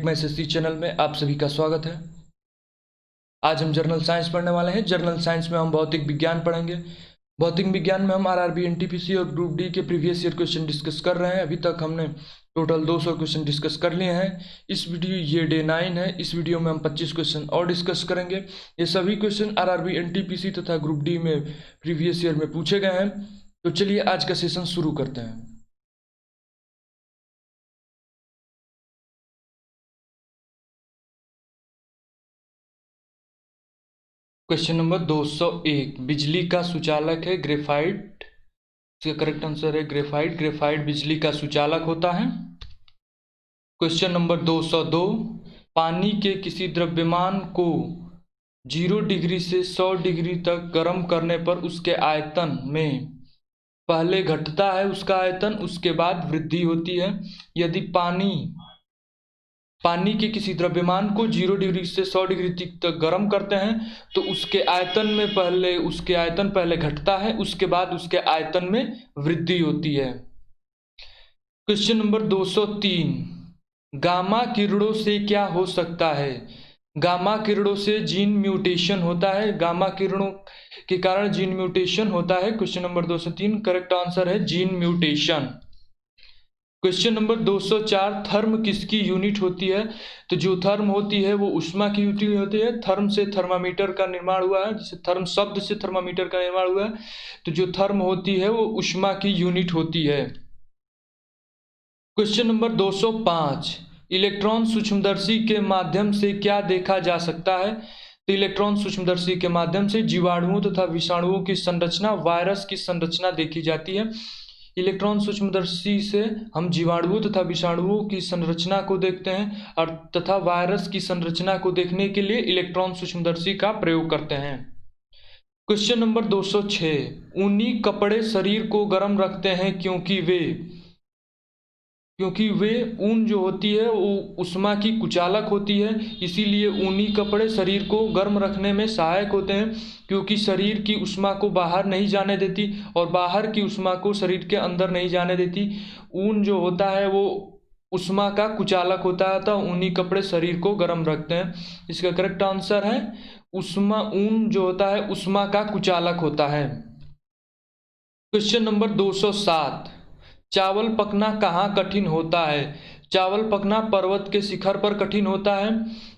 SSC channel में आप सभी का स्वागत है। आज हम जर्नल साइंस पढ़ने वाले हैं। जर्नल साइंस में हम भौतिक विज्ञान पढ़ेंगे। भौतिक विज्ञान में हम आरआरबी, एनटीपीसी और ग्रुप डी के प्रीवियस ईयर क्वेश्चन डिस्कस कर रहे हैं। अभी तक हमने टोटल 200 क्वेश्चन डिस्कस कर लिए हैं। इस वीडियो ये डे 9 है। इस वीडियो में हम 25 क्वेश्चन और डिस्कस करेंगे। ये सभी क्वेश्चन आरआरबी, एनटीपीसी तथा ग्रुप डी में प्रीवियस ईयर में पूछे गए हैं। तो चलिए आज का सेशन शुरू करते हैं। क्वेश्चन नंबर 201, बिजली का सुचालक है ग्रेफाइट। इसका करेक्ट आंसर है ग्रेफाइट। ग्रेफाइट बिजली का सुचालक होता है। क्वेश्चन नंबर 202, पानी के किसी द्रव्यमान को 0 डिग्री से 100 डिग्री तक गर्म करने पर उसके आयतन में पहले घटता है उसका आयतन, उसके बाद वृद्धि होती है। यदि पानी के किसी द्रव्यमान को 0 डिग्री से 100 डिग्री तक गर्म करते हैं तो उसके आयतन पहले घटता है, उसके बाद उसके आयतन में वृद्धि होती है। क्वेश्चन नंबर 203, गामा किरणों से क्या हो सकता है? गामा किरणों से जीन म्यूटेशन होता है। गामा किरणों के कारण जीन म्यूटेशन होता है। क्वेश्चन नंबर 203 करेक्ट आंसर है gene mutation. Question number 204, therm किसकी यूनिट होती है? तो जो थर्म होती है वो उष्मा की यूनिट होती है। थर्म से थर्मामीटर का निर्माण हुआ है, जिसे थर्म शब्द से थर्मामीटर का निर्माण हुआ है। तो जो थर्म होती है वो उष्मा की यूनिट होती है। क्वेश्चन नंबर 205, इलेक्ट्रॉन सूक्ष्मदर्शी के माध्यम से क्या देखा जा सकता है? तो इलेक्ट्रॉन सूक्ष्मदर्शी के माध्यम से जीवाणुओं तथा विषाणुओं की संरचना, वायरस की संरचना देखी जाती है। इलेक्ट्रॉन सूक्ष्मदर्शी से हम जीवाणुओं तथा विषाणुओं की संरचना को देखते हैं और तथा वायरस की संरचना को देखने के लिए इलेक्ट्रॉन सूक्ष्मदर्शी का प्रयोग करते हैं। क्वेश्चन नंबर 206, ऊनी कपड़े शरीर को गर्म रखते हैं क्योंकि वे ऊन जो होती है वो उष्मा की कुचालक होती है। इसीलिए ऊनी कपड़े शरीर को गर्म रखने में सहायक होते हैं, क्योंकि शरीर की उष्मा को बाहर नहीं जाने देती और बाहर की उष्मा को शरीर के अंदर नहीं जाने देती। ऊन जो होता है वो उष्मा का कुचालक होता है, तो ऊनी कपड़े शरीर को गर्म रखते हैं। इसका करेक्ट आंसर है ऊन जो होता है उष्मा का कुचालक होता है। क्वेश्चन नंबर 207, चावल पकना कहाँ कठिन होता है? चावल पकना पर्वत के शिखर पर कठिन होता है,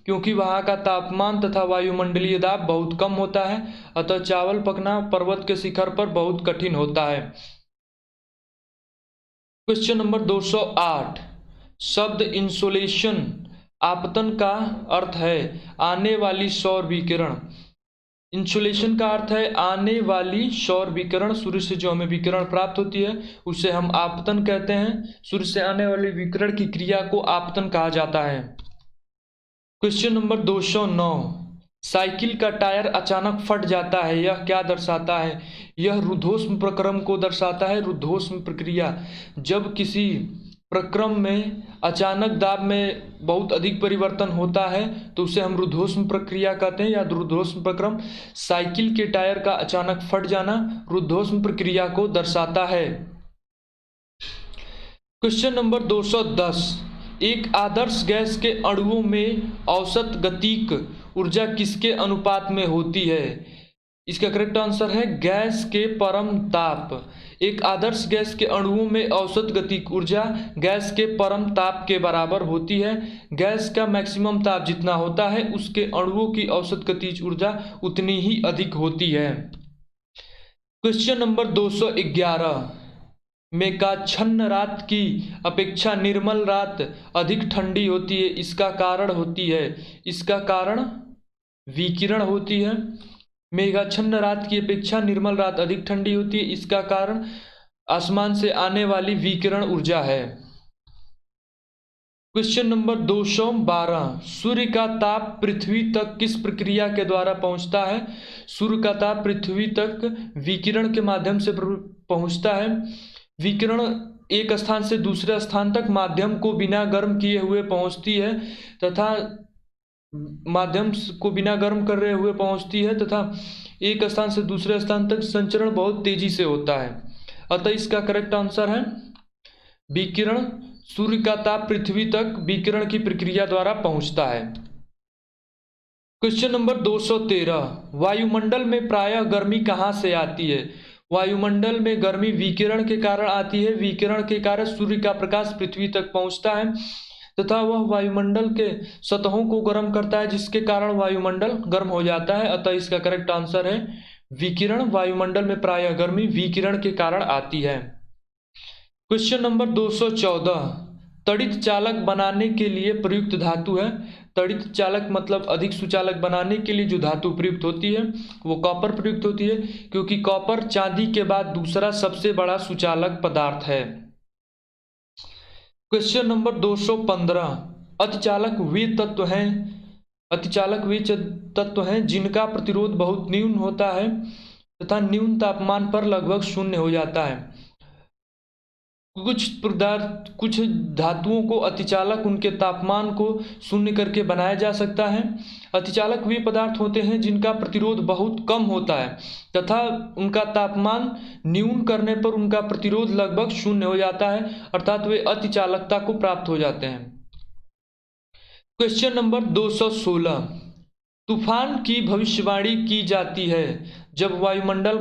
क्योंकि वहाँ का तापमान तथा वायुमंडलीय दाब बहुत कम होता है। अतः चावल पकना पर्वत के शिखर पर बहुत कठिन होता है। क्वेश्चन नंबर 208, शब्द इंसोलेशन आपतन का अर्थ है आने वाली सौर विकिरण। इंसुलेशन का अर्थ है आने वाली सौर विकिरण। सूर्य से जो हमें विकिरण प्राप्त होती है उसे हम आपतन कहते हैं। सूर्य से आने वाली विकिरण की क्रिया को आपतन कहा जाता है। क्वेश्चन नंबर 209, साइकिल का टायर अचानक फट जाता है, यह क्या दर्शाता है? यह रुद्धोष्म प्रक्रम को दर्शाता है। रुद्धोष्म प्रक्रिया, जब किसी प्रक्रम में अचानक दाब में बहुत अधिक परिवर्तन होता है तो उसे हम रुद्धोष्म प्रक्रिया कहते हैं या रुद्धोष्म प्रक्रम। साइकिल के टायर का अचानक फट जाना रुद्धोष्म प्रक्रिया को दर्शाता है। क्वेश्चन नंबर 210, एक आदर्श गैस के अणुओं में औसत गतिक ऊर्जा किसके अनुपात में होती है? इसका करेक्ट आंसर है गैस के परम ताप। एक आदर्श गैस के अणुओं में औसत गतिक ऊर्जा गैस के परम ताप के बराबर होती है। गैस का मैक्सिमम ताप जितना होता है उसके अणुओं की औसत गतिज ऊर्जा उतनी ही अधिक होती है। क्वेश्चन नंबर 211, मेघाच्छन्न रात की अपेक्षा निर्मल रात अधिक ठंडी होती है, इसका कारण विकिरण होती है। मेघाच्छन्न रात की अपेक्षा निर्मल रात अधिक ठंडी होती है, इसका कारण आसमान से आने वाली विकिरण ऊर्जा है। क्वेश्चन नंबर 212, सूर्य का ताप पृथ्वी तक किस प्रक्रिया के द्वारा पहुंचता है? सूर्य का ताप पृथ्वी तक विकिरण के माध्यम से पहुंचता है। विकिरण एक स्थान से दूसरे स्थान तक माध्यम को बिना गर्म किए हुए पहुंचती है तथा एक स्थान से दूसरे स्थान तक संचरण बहुत तेजी से होता है। अतः इसका करेक्ट आंसर है विकिरण सूर्य का ताप पृथ्वी तक विकिरण की प्रक्रिया द्वारा पहुंचता है। क्वेश्चन नंबर 213, वायुमंडल में प्रायः गर्मी कहाँ से आती है? वायुमंडल में गर्मी विकिरण के कारण आती है। विकिरण के कारण सूर्य का प्रकाश पृथ्वी तक पहुंचता है तथा वह वायुमंडल के सतहों को गर्म करता है, जिसके कारण वायुमंडल गर्म हो जाता है। अतः इसका करेक्ट आंसर है विकिरण। वायुमंडल में प्रायः गर्मी विकिरण के कारण आती है। क्वेश्चन नंबर 214, तड़ित चालक बनाने के लिए प्रयुक्त धातु है। तड़ित चालक मतलब अधिक सुचालक बनाने के लिए जो धातु प्रयुक्त होती है वो कॉपर प्रयुक्त होती है, क्योंकि कॉपर चांदी के बाद दूसरा सबसे बड़ा सुचालक पदार्थ है। क्वेश्चन नंबर 215, अतिचालक वे तत्व हैं जिनका प्रतिरोध बहुत न्यून होता है तथा न्यून तापमान पर लगभग शून्य हो जाता है। कुछ धातुओं को अतिचालक उनके तापमान को शून्य करके बनाया जा सकता है। अतिचालक वे पदार्थ होते हैं जिनका प्रतिरोध बहुत कम होता है तथा उनका तापमान न्यून करने पर उनका प्रतिरोध लगभग शून्य हो जाता है, अर्थात वे अतिचालकता को प्राप्त हो जाते हैं। क्वेश्चन नंबर 216, तूफान की भविष्यवाणी की जाती है जब वायुमंडल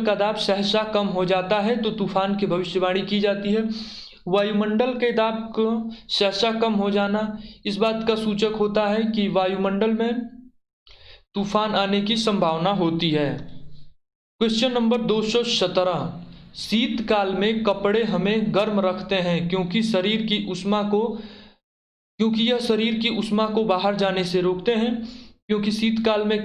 का दाब सहसा कम हो जाता है तो तूफान की भविष्यवाणी की जाती है। वायुमंडल के दाब को सहसा कम हो जाना इस बात का सूचक होता है कि वायुमंडल में तूफान आने की संभावना होती है। क्वेश्चन नंबर 217, शीतकाल में कपड़े हमें गर्म रखते हैं क्योंकि यह शरीर की उष्मा को बाहर जाने से रोकते हैं। क्योंकि शीतकाल में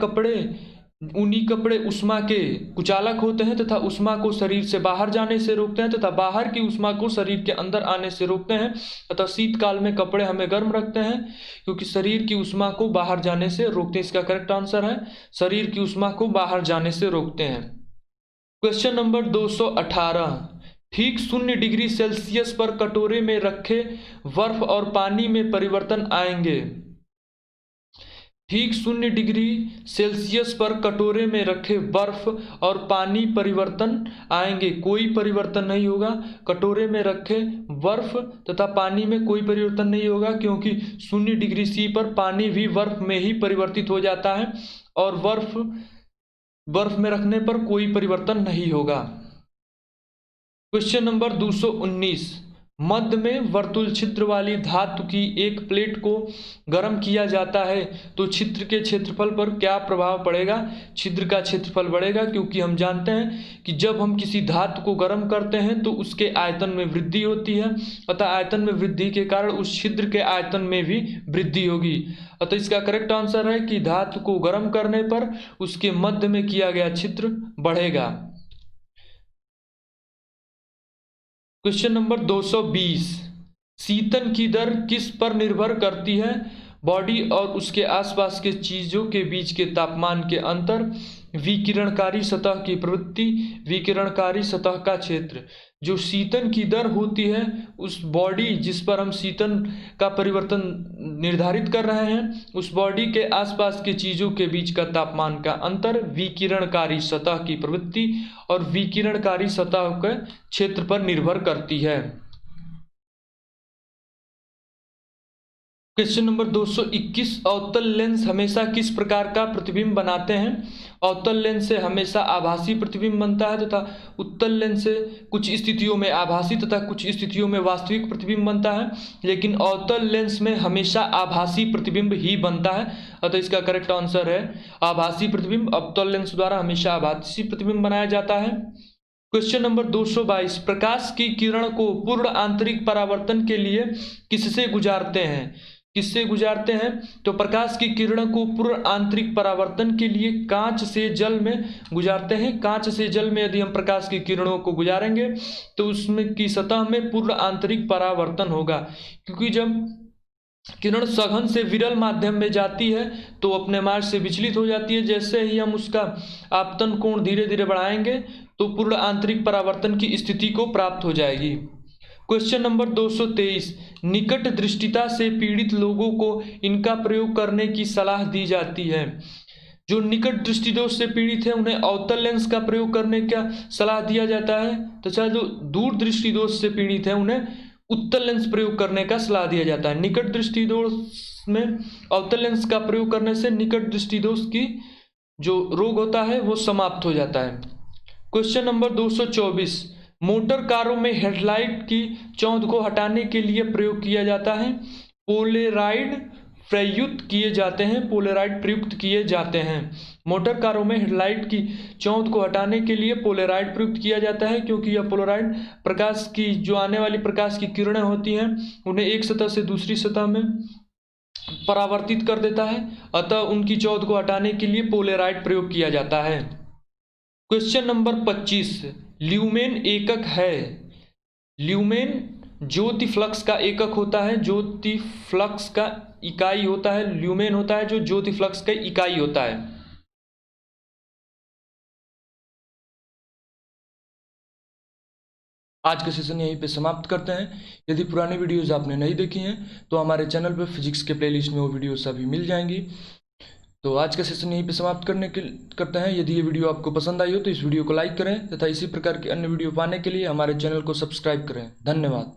ऊनी कपड़े उष्मा के कुचालक होते हैं तथा उष्मा को शरीर से बाहर जाने से रोकते हैं तथा बाहर की उष्मा को शरीर के अंदर आने से रोकते हैं। अतः शीतकाल में कपड़े हमें गर्म रखते हैं क्योंकि शरीर की उष्मा को बाहर जाने से रोकते हैं। इसका करेक्ट आंसर है शरीर की उष्मा को बाहर जाने से रोकते हैं। क्वेश्चन नंबर 218, ठीक 0 डिग्री सेल्सियस पर कटोरे में रखे बर्फ और पानी में परिवर्तन आएंगे। ठीक 0 डिग्री सेल्सियस पर कटोरे में रखे बर्फ और पानी परिवर्तन आएंगे, कोई परिवर्तन नहीं होगा। कटोरे में रखे बर्फ तथा पानी में कोई परिवर्तन नहीं होगा क्योंकि 0 डिग्री सी पर पानी भी बर्फ में ही परिवर्तित हो जाता है और बर्फ में रखने पर कोई परिवर्तन नहीं होगा। क्वेश्चन नंबर 219, मध्य में वर्तुल छिद्र वाली धातु की एक प्लेट को गर्म किया जाता है तो छिद्र के क्षेत्रफल पर क्या प्रभाव पड़ेगा? छिद्र का क्षेत्रफल बढ़ेगा क्योंकि हम जानते हैं कि जब हम किसी धातु को गर्म करते हैं तो उसके आयतन में वृद्धि होती है, अतः आयतन में वृद्धि के कारण उस छिद्र के आयतन में भी वृद्धि होगी। अतः इसका करेक्ट आंसर है कि धातु को गर्म करने पर उसके मध्य में किया गया छिद्र बढ़ेगा। क्वेश्चन नंबर 220, शीतन की दर किस पर निर्भर करती है? बॉडी और उसके आसपास के चीजों के बीच के तापमान के अंतर, विकिरणकारी सतह की प्रवृत्ति, विकिरणकारी सतह का क्षेत्र। जो शीतन की दर होती है उस बॉडी जिस पर हम शीतन का परिवर्तन निर्धारित कर रहे हैं उस बॉडी के आसपास के चीजों के बीच का तापमान का अंतर विकिरणकारी सतह की प्रवृत्ति और विकिरणकारी सतह के क्षेत्र पर निर्भर करती है। क्वेश्चन नंबर 221, अवतल लेंस हमेशा किस प्रकार का प्रतिबिंब बनाते हैं? अवतल लेंस से हमेशा आभासी प्रतिबिंब बनता है तथा उत्तल लेंस से कुछ स्थितियों में आभासी तथा कुछ स्थितियों में वास्तविक प्रतिबिंब बनता है, लेकिन अवतल लेंस में हमेशा आभासी प्रतिबिंब ही बनता है। अतः इसका करेक्ट आंसर है आभासी प्रतिबिंब। अवतल लेंस द्वारा हमेशा आभासी प्रतिबिंब बनाया जाता है। क्वेश्चन नंबर 222, प्रकाश की किरण को पूर्ण आंतरिक परावर्तन के लिए किससे गुजारते हैं? तो प्रकाश की किरण को पूर्ण आंतरिक परावर्तन के लिए कांच से जल में गुजारते हैं। कांच से जल में यदि हम प्रकाश की किरणों को गुजारेंगे तो उसमें की सतह में पूर्ण आंतरिक परावर्तन होगा, क्योंकि जब किरण सघन से विरल माध्यम में जाती है तो अपने मार्ग से विचलित हो जाती है। जैसे ही हम उसका आपतन कोण धीरे धीरे बढ़ाएंगे तो पूर्ण आंतरिक परावर्तन की स्थिति को प्राप्त हो जाएगी। क्वेश्चन नंबर 223, निकट दृष्टिता से पीड़ित लोगों को इनका प्रयोग करने की सलाह दी जाती है। जो निकट दृष्टि दोष से पीड़ित है उन्हें अवतल लेंस का प्रयोग करने का सलाह दिया जाता है, तथा जो दूर दृष्टि दोष से पीड़ित है उन्हें उत्तल लेंस प्रयोग करने का सलाह दिया जाता है। निकट दृष्टि दोष में अवतल लेंस का प्रयोग करने से निकट दृष्टि दोष की जो रोग होता है वो समाप्त हो जाता है। क्वेश्चन नंबर 224, मोटर कारों में हेडलाइट की चौंध को हटाने के लिए प्रयोग किया जाता है। पोलेराइड प्रयुक्त किए जाते हैं, पोलेराइड प्रयुक्त किए जाते हैं। मोटर कारों में हेडलाइट की चौंध को हटाने के लिए पोलेराइड प्रयुक्त किया जाता है, क्योंकि यह पोलेराइड प्रकाश की जो आने वाली प्रकाश की किरणें होती हैं उन्हें एक सतह से दूसरी सतह में परावर्तित कर देता है, अतः उनकी चौंध को हटाने के लिए पोलेराइड प्रयोग किया जाता है। क्वेश्चन नंबर 25, ल्यूमेन एकक है। ल्यूमेन ज्योति फ्लक्स का एकक होता है, ज्योति फ्लक्स का इकाई होता है, ल्यूमेन होता है जो ज्योति फ्लक्स का इकाई होता है। आज का सेशन यहीं पे समाप्त करते हैं। यदि पुरानी वीडियोस आपने नहीं देखी हैं तो हमारे चैनल पर फिजिक्स के प्लेलिस्ट में वो वीडियोस अभी मिल जाएंगी। तो आज का सेशन यहीं पे समाप्त करते हैं। यदि ये वीडियो आपको पसंद आई हो तो इस वीडियो को लाइक करें तथा इसी प्रकार की अन्य वीडियो पाने के लिए हमारे चैनल को सब्सक्राइब करें। धन्यवाद।